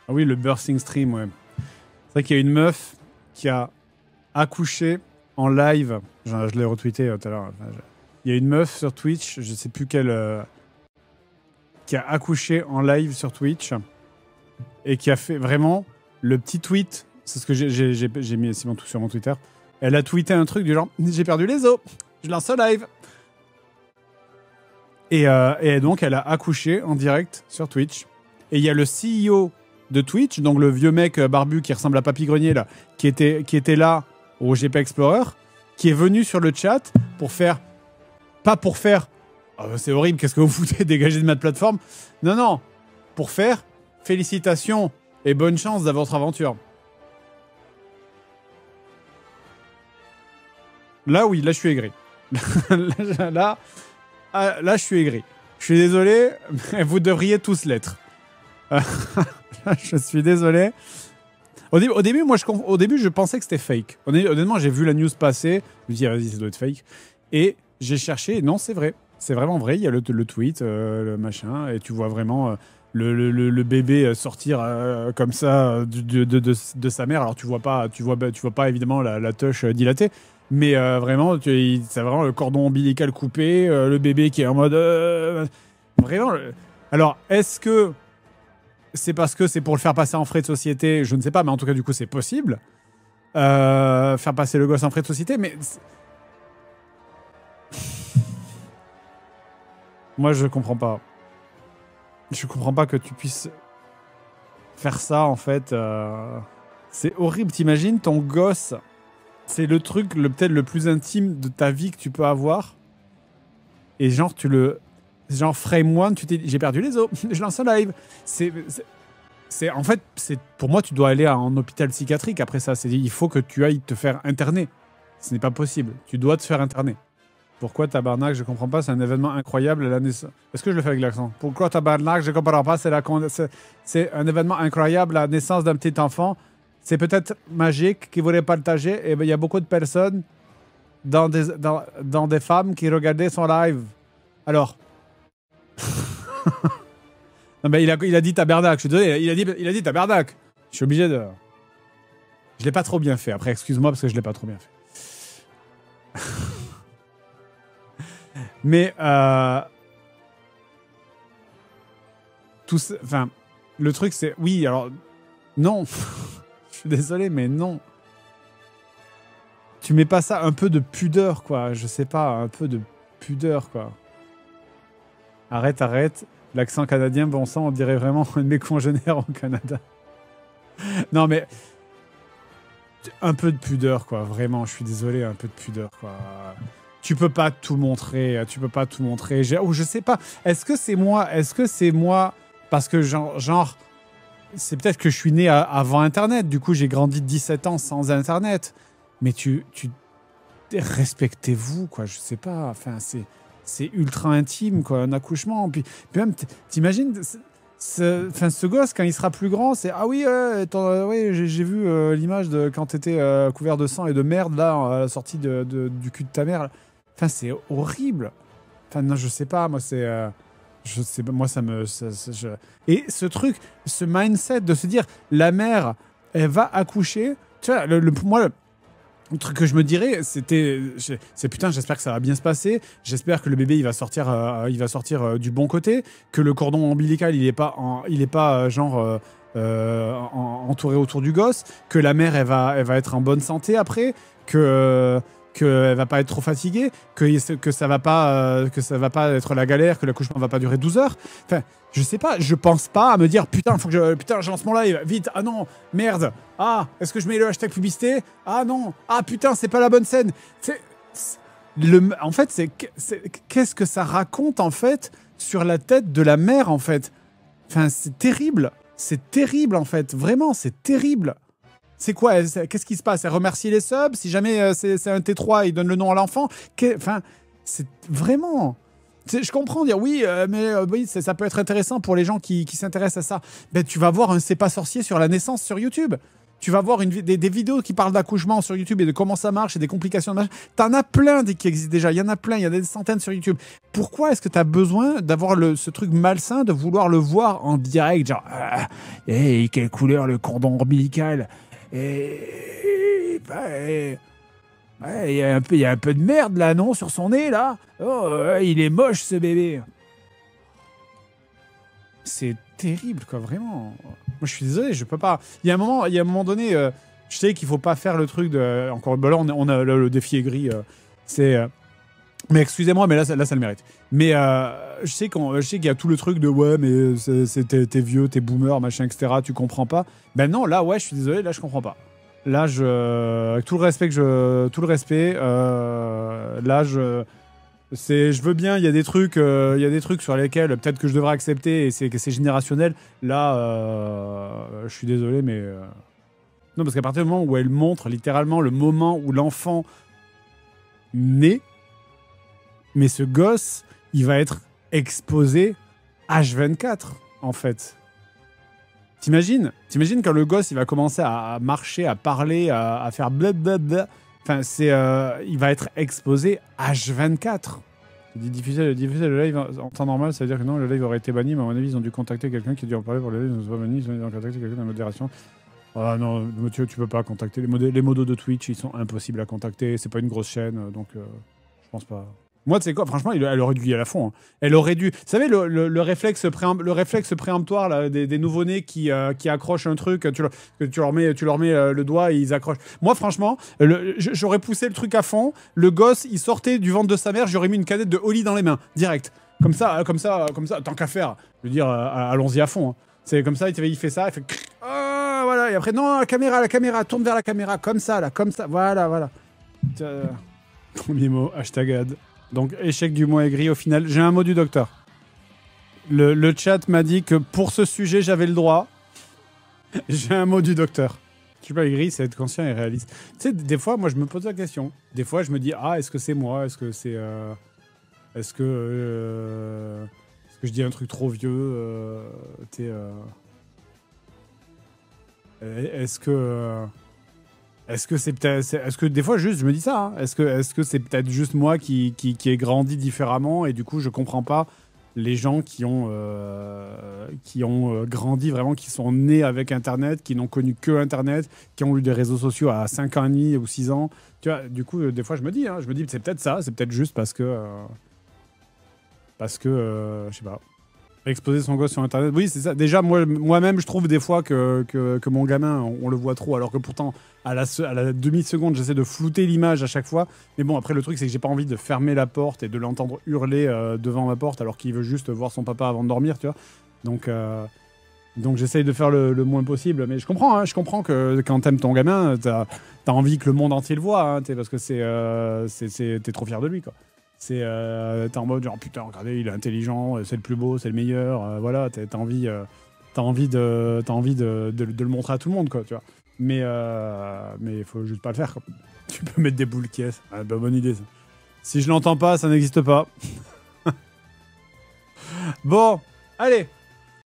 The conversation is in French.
Ah oui, le birthing stream, ouais. C'est vrai qu'il y a une meuf qui a accouché en live. Je l'ai retweeté tout à l'heure. Il y a une meuf sur Twitch, je sais plus quelle, qui a accouché en live sur Twitch et qui a fait vraiment le petit tweet. C'est ce que j'ai mis sur mon Twitter. Elle a tweeté un truc du genre « J'ai perdu les os, je lance un live ». Et donc, elle a accouché en direct sur Twitch. Et il y a le CEO de Twitch, donc le vieux mec barbu qui ressemble à Papy Grenier, là, qui était là au GP Explorer, qui est venu sur le chat pour faire... Pas pour faire... Oh, c'est horrible, qu'est-ce que vous foutez, dégagez de ma plateforme. Non, non, pour faire félicitations et bonne chance dans votre aventure. Là, oui, là, je suis aigri. là, je suis aigri. Je suis désolé, mais vous devriez tous l'être. Je suis désolé. Au début, je pensais que c'était fake. Honnêtement, j'ai vu la news passer. Je me dis, vas-y, ça doit être fake. Et j'ai cherché. Et non, c'est vrai. C'est vraiment vrai. Il y a le tweet, le machin. Et tu vois vraiment le bébé sortir comme ça de sa mère. Alors, tu vois pas évidemment la touche dilatée. Mais vraiment, c'est vraiment le cordon ombilical coupé. Le bébé qui est en mode... vraiment... Alors, est-ce que c'est parce que c'est pour le faire passer en frais de société? Je ne sais pas, mais en tout cas, du coup, c'est possible. Faire passer le gosse en frais de société, mais... Moi, je comprends pas. Je comprends pas que tu puisses faire ça, en fait. C'est horrible. T'imagines, ton gosse, c'est le truc peut-être le plus intime de ta vie que tu peux avoir. Et genre, genre, frame one, j'ai perdu les os, je lance un live. En fait, pour moi, tu dois aller en hôpital psychiatrique après ça. Il faut que tu ailles te faire interner. Ce n'est pas possible. Tu dois te faire interner. Pourquoi tabarnak? Je comprends pas. C'est un événement incroyable à la naissance. Est-ce que je le fais avec l'accent? Pourquoi tabarnak? Je comprends pas. C'est un événement incroyable à la naissance d'un petit enfant. C'est peut-être magique qui voulait partager. Et ben, il y a beaucoup de personnes dans des femmes qui regardaient son live. Alors. Non, mais il a dit tabarnak. Je suis désolé. Il a dit tabarnak. Je suis obligé de. Je l'ai pas trop bien fait. Après, excuse-moi parce que je l'ai pas trop bien fait. Mais enfin, le truc c'est oui. Alors non. Je suis désolé, mais non. Tu mets pas ça un peu de pudeur, quoi. Je sais pas, un peu de pudeur, quoi. Arrête. L'accent canadien, bon sang, on dirait vraiment un de mes congénères au Canada. Non, mais un peu de pudeur, quoi. Vraiment, je suis désolé, un peu de pudeur, quoi. Tu peux pas tout montrer. Je sais pas. Est-ce que c'est moi parce que genre c'est peut-être que je suis né avant Internet. Du coup, j'ai grandi 17 ans sans Internet. Mais respectez-vous, quoi. Je sais pas. Enfin, c'est ultra intime, quoi, un accouchement. Puis même, t'imagines, ce gosse, quand il sera plus grand, c'est « Ah oui, j'ai vu l'image de quand t'étais couvert de sang et de merde, là, à la sortie du cul de ta mère. » Enfin, c'est horrible. Enfin, non, je sais pas, moi, c'est... je sais pas, moi, ça me... Et ce truc, ce mindset de se dire, la mère, elle va accoucher... Tu vois, moi... Le truc que je me dirais, c'est putain, j'espère que ça va bien se passer. J'espère que le bébé il va sortir du bon côté, que le cordon ombilical il est pas entouré autour du gosse, que la mère elle va être en bonne santé après, que elle va pas être trop fatiguée, que ça va pas être la galère, que l'accouchement va pas durer 12 heures. Enfin, je sais pas, je pense pas à me dire putain, je lance mon live, vite, ah non, merde, ah, est-ce que je mets le hashtag publicité? Ah non, ah putain, c'est pas la bonne scène. En fait, qu'est-ce que ça raconte en fait sur la tête de la mère en fait? Enfin, c'est terrible en fait, vraiment, c'est terrible. C'est quoi? Qu'est-ce qui se passe? Elle remercie les subs? Si jamais c'est un T3, il donne le nom à l'enfant? Enfin, c'est vraiment... Je comprends dire oui, mais oui, ça peut être intéressant pour les gens qui s'intéressent à ça. Ben, tu vas voir un C'est pas sorcier sur la naissance sur YouTube. Tu vas voir des vidéos qui parlent d'accouchement sur YouTube et de comment ça marche et des complications de machin. T'en as plein qui existent déjà. Il y en a plein, il y en a des centaines sur YouTube. Pourquoi est-ce que tu as besoin d'avoir ce truc malsain de vouloir le voir en direct? Genre, hey, quelle couleur le cordon ombilical? Il y a un peu de merde là, non, sur son nez là. Oh, il est moche ce bébé. C'est terrible, quoi, vraiment. Moi, je suis désolé, je peux pas. Il y a un moment donné, je sais qu'il faut pas faire le truc de. Encore, bah là, on a le défi aigri. Mais excusez-moi, mais là, ça le mérite. Mais je sais qu'il y a tout le truc de ouais, mais t'es vieux, t'es boomer, machin, etc. Tu comprends pas. Ben non, là, ouais, je suis désolé, là, je comprends pas. Là, avec tout le respect là, je veux bien, il y a des trucs sur lesquels peut-être que je devrais accepter et c'est générationnel. Là, je suis désolé, mais non, parce qu'à partir du moment où elle montre littéralement le moment où l'enfant naît, mais ce gosse, il va être exposé H24 en fait. T'imagines quand le gosse il va commencer à marcher, à parler, à faire blablabla. Enfin, il va être exposé H24. Diffuser le live en temps normal, ça veut dire que non, le live aurait été banni, mais à mon avis, ils ont dû contacter quelqu'un qui a dû en parler pour le live, ils ont pas banni, ils ont contacté quelqu'un de la modération. Ah non, tu peux pas contacter. Les modos de Twitch, ils sont impossibles à contacter, c'est pas une grosse chaîne, donc je pense pas. Moi, tu sais quoi, franchement, elle aurait dû y aller à fond. Hein. Elle aurait dû. Vous savez, le réflexe préemptoire là, des nouveau-nés qui accrochent un truc, tu leur mets le doigt et ils accrochent. Moi, franchement, j'aurais poussé le truc à fond. Le gosse, il sortait du ventre de sa mère, j'aurais mis une canette de Oli dans les mains, direct. Comme ça, tant qu'à faire. Je veux dire, allons-y à fond. Hein. C'est comme ça, il fait ça, il fait. Oh, voilà. Et après, non, la caméra, tourne vers la caméra, comme ça, voilà. Premier mot, #ad. Donc, échec du mot aigri au final. J'ai un mot du docteur. Le chat m'a dit que pour ce sujet, j'avais le droit. J'ai un mot du docteur. Je suis pas aigri, c'est être conscient et réaliste. Tu sais, des fois, moi, je me pose la question. Des fois, je me dis, est-ce que c'est moi? Est-ce que c'est... Est-ce que je dis un truc trop vieux? Est-ce que c'est peut-être, est-ce que des fois juste je me dis ça, hein, est-ce que c'est peut-être juste moi qui ai grandi différemment et du coup je comprends pas les gens qui ont grandi vraiment, qui sont nés avec Internet, qui n'ont connu que Internet, qui ont eu des réseaux sociaux à 5 ans et demi ou 6 ans. Tu vois, du coup des fois je me dis c'est peut-être ça, c'est peut-être juste parce que je sais pas. Exposer son gosse sur Internet. Oui, c'est ça. Déjà, moi-même, je trouve des fois que mon gamin, on le voit trop, alors que pourtant, à la demi-seconde, j'essaie de flouter l'image à chaque fois. Mais bon, après, le truc, c'est que j'ai pas envie de fermer la porte et de l'entendre hurler devant ma porte, alors qu'il veut juste voir son papa avant de dormir, tu vois. Donc j'essaye de faire le moins possible. Mais je comprends que quand t'aimes ton gamin, t'as envie que le monde entier le voit, hein, parce que t'es trop fier de lui, quoi. T'es en mode genre putain, regardez, il est intelligent, c'est le plus beau, c'est le meilleur, voilà, t'as envie de le montrer à tout le monde, quoi, tu vois. Mais il faut juste pas le faire, quoi. Tu peux mettre des boules caisses, bonne idée ça. Si je l'entends pas, ça n'existe pas. Bon, allez.